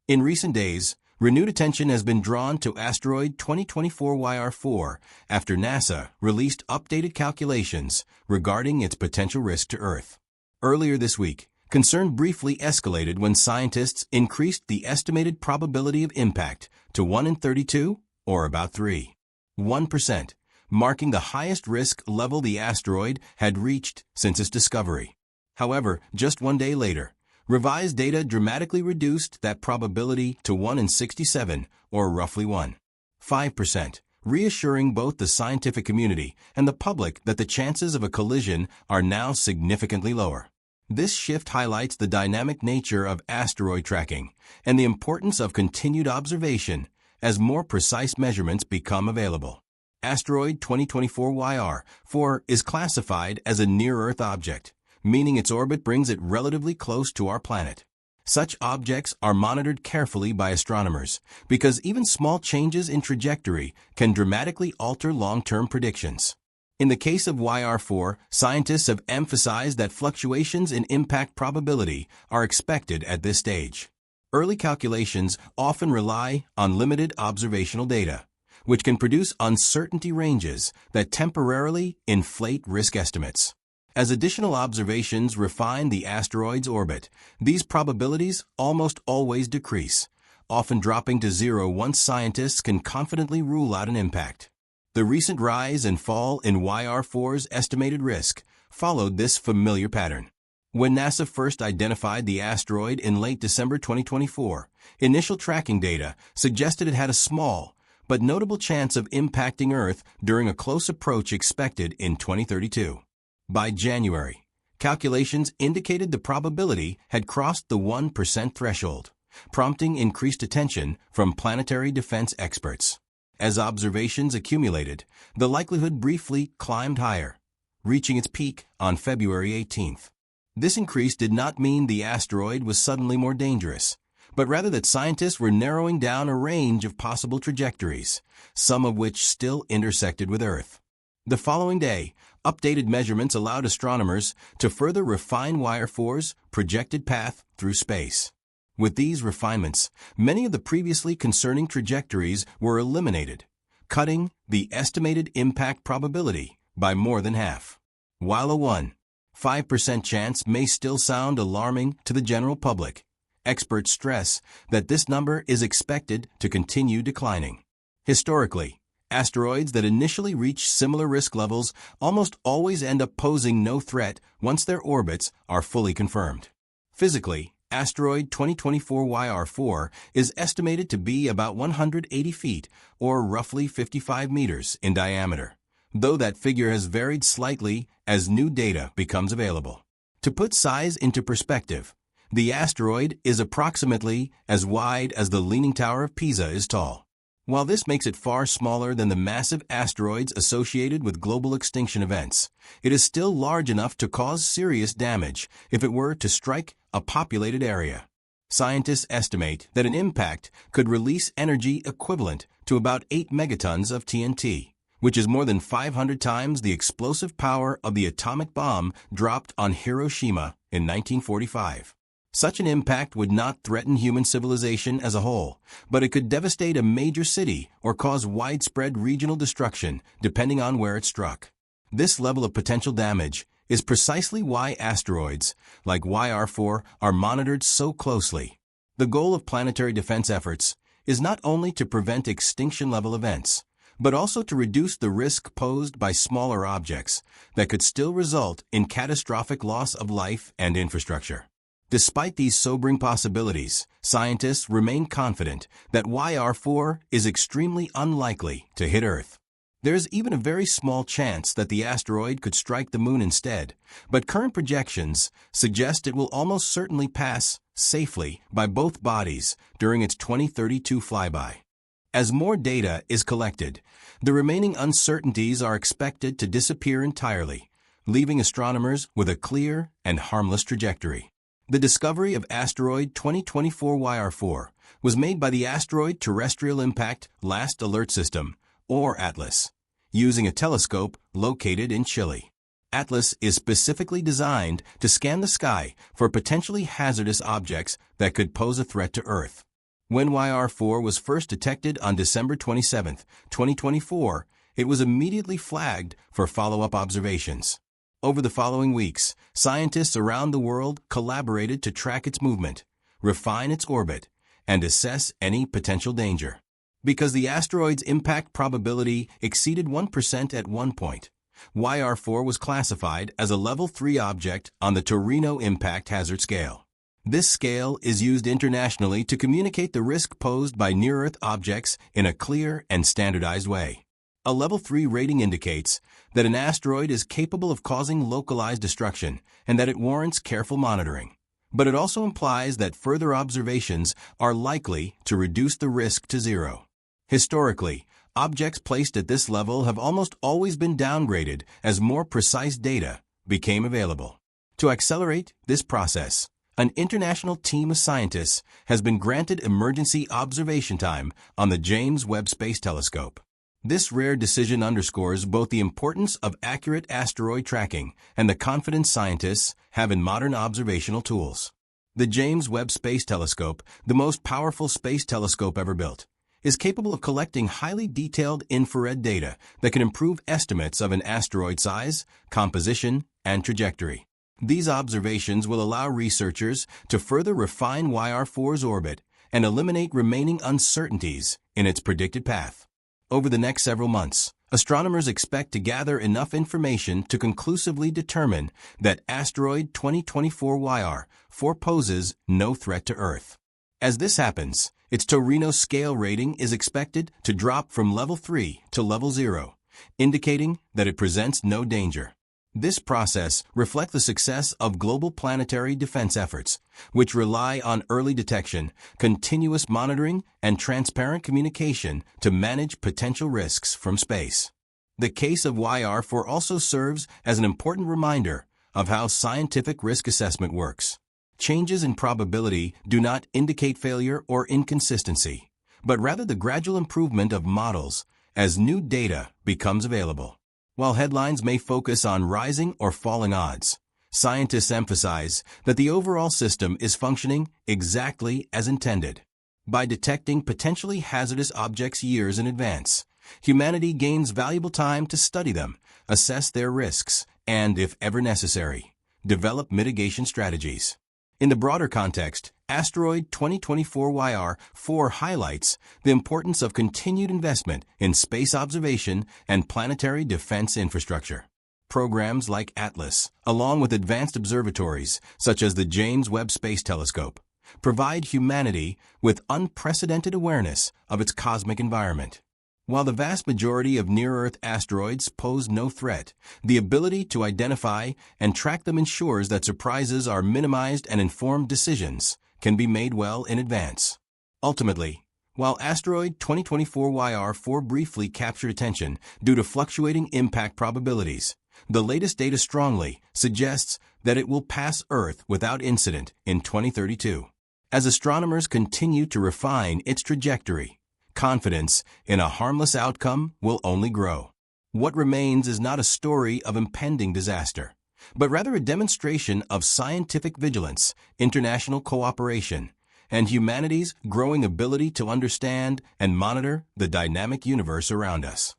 In recent days, renewed attention has been drawn to Asteroid 2024 YR4 after NASA released updated calculations regarding its potential risk to Earth. Earlier this week, concern briefly escalated when scientists increased the estimated probability of impact to 1 in 32, or about 1%, marking the highest risk level the asteroid had reached since its discovery. However, just one day later, revised data dramatically reduced that probability to 1 in 67, or roughly 1.5%, reassuring both the scientific community and the public that the chances of a collision are now significantly lower. This shift highlights the dynamic nature of asteroid tracking and the importance of continued observation as more precise measurements become available. Asteroid 2024 YR4 is classified as a near-Earth object, meaning its orbit brings it relatively close to our planet. Such objects are monitored carefully by astronomers because even small changes in trajectory can dramatically alter long-term predictions. In the case of YR4, scientists have emphasized that fluctuations in impact probability are expected at this stage. Early calculations often rely on limited observational data, which can produce uncertainty ranges that temporarily inflate risk estimates. As additional observations refine the asteroid's orbit, these probabilities almost always decrease, often dropping to zero once scientists can confidently rule out an impact. The recent rise and fall in YR4's estimated risk followed this familiar pattern. When NASA first identified the asteroid in late December 2024, initial tracking data suggested it had a small but notable chance of impacting Earth during a close approach expected in 2032. By January, calculations indicated the probability had crossed the 1% threshold, prompting increased attention from planetary defense experts. As observations accumulated, the likelihood briefly climbed higher, reaching its peak on February 18th. This increase did not mean the asteroid was suddenly more dangerous, but rather that scientists were narrowing down a range of possible trajectories, some of which still intersected with Earth. The following day, updated measurements allowed astronomers to further refine YR4's projected path through space. With these refinements, many of the previously concerning trajectories were eliminated, cutting the estimated impact probability by more than half. While a 1.5% chance may still sound alarming to the general public, experts stress that this number is expected to continue declining. Historically, asteroids that initially reach similar risk levels almost always end up posing no threat once their orbits are fully confirmed. Physically, Asteroid 2024 YR4 is estimated to be about 180 feet, or roughly 55 meters, in diameter, though that figure has varied slightly as new data becomes available. To put size into perspective, the asteroid is approximately as wide as the Leaning Tower of Pisa is tall. While this makes it far smaller than the massive asteroids associated with global extinction events, it is still large enough to cause serious damage if it were to strike a populated area. Scientists estimate that an impact could release energy equivalent to about 8 megatons of TNT, which is more than 500 times the explosive power of the atomic bomb dropped on Hiroshima in 1945. Such an impact would not threaten human civilization as a whole, but it could devastate a major city or cause widespread regional destruction, depending on where it struck. This level of potential damage is precisely why asteroids, like YR4, are monitored so closely. The goal of planetary defense efforts is not only to prevent extinction-level events, but also to reduce the risk posed by smaller objects that could still result in catastrophic loss of life and infrastructure. Despite these sobering possibilities, scientists remain confident that YR4 is extremely unlikely to hit Earth. There is even a very small chance that the asteroid could strike the Moon instead, but current projections suggest it will almost certainly pass safely by both bodies during its 2032 flyby. As more data is collected, the remaining uncertainties are expected to disappear entirely, leaving astronomers with a clear and harmless trajectory. The discovery of asteroid 2024 YR4 was made by the Asteroid Terrestrial Impact Last Alert System, or ATLAS, using a telescope located in Chile. ATLAS is specifically designed to scan the sky for potentially hazardous objects that could pose a threat to Earth. When YR4 was first detected on December 27, 2024, it was immediately flagged for follow-up observations. Over the following weeks, scientists around the world collaborated to track its movement, refine its orbit, and assess any potential danger. Because the asteroid's impact probability exceeded 1% at one point, YR4 was classified as a Level 3 object on the Torino Impact Hazard Scale. This scale is used internationally to communicate the risk posed by near-Earth objects in a clear and standardized way. A Level 3 rating indicates that an asteroid is capable of causing localized destruction and that it warrants careful monitoring. But it also implies that further observations are likely to reduce the risk to zero. Historically, objects placed at this level have almost always been downgraded as more precise data became available. To accelerate this process, an international team of scientists has been granted emergency observation time on the James Webb Space Telescope. This rare decision underscores both the importance of accurate asteroid tracking and the confidence scientists have in modern observational tools. The James Webb Space Telescope, the most powerful space telescope ever built, is capable of collecting highly detailed infrared data that can improve estimates of an asteroid size, composition, and trajectory. These observations will allow researchers to further refine YR4's orbit and eliminate remaining uncertainties in its predicted path. Over the next several months, astronomers expect to gather enough information to conclusively determine that asteroid 2024 YR4 poses no threat to Earth. As this happens, its Torino scale rating is expected to drop from Level 3 to Level 0, indicating that it presents no danger. This process reflects the success of global planetary defense efforts, which rely on early detection, continuous monitoring, and transparent communication to manage potential risks from space. The case of YR4 also serves as an important reminder of how scientific risk assessment works. Changes in probability do not indicate failure or inconsistency, but rather the gradual improvement of models as new data becomes available. While headlines may focus on rising or falling odds, scientists emphasize that the overall system is functioning exactly as intended. By detecting potentially hazardous objects years in advance, humanity gains valuable time to study them, assess their risks, and, if ever necessary, develop mitigation strategies. In the broader context, Asteroid 2024 YR4 highlights the importance of continued investment in space observation and planetary defense infrastructure. Programs like ATLAS, along with advanced observatories such as the James Webb Space Telescope, provide humanity with unprecedented awareness of its cosmic environment. While the vast majority of near-Earth asteroids pose no threat, the ability to identify and track them ensures that surprises are minimized and informed decisions can be made well in advance. Ultimately, while Asteroid 2024 YR4 briefly captured attention due to fluctuating impact probabilities, the latest data strongly suggests that it will pass Earth without incident in 2032. As astronomers continue to refine its trajectory, confidence in a harmless outcome will only grow. What remains is not a story of impending disaster, but rather a demonstration of scientific vigilance, international cooperation, and humanity's growing ability to understand and monitor the dynamic universe around us.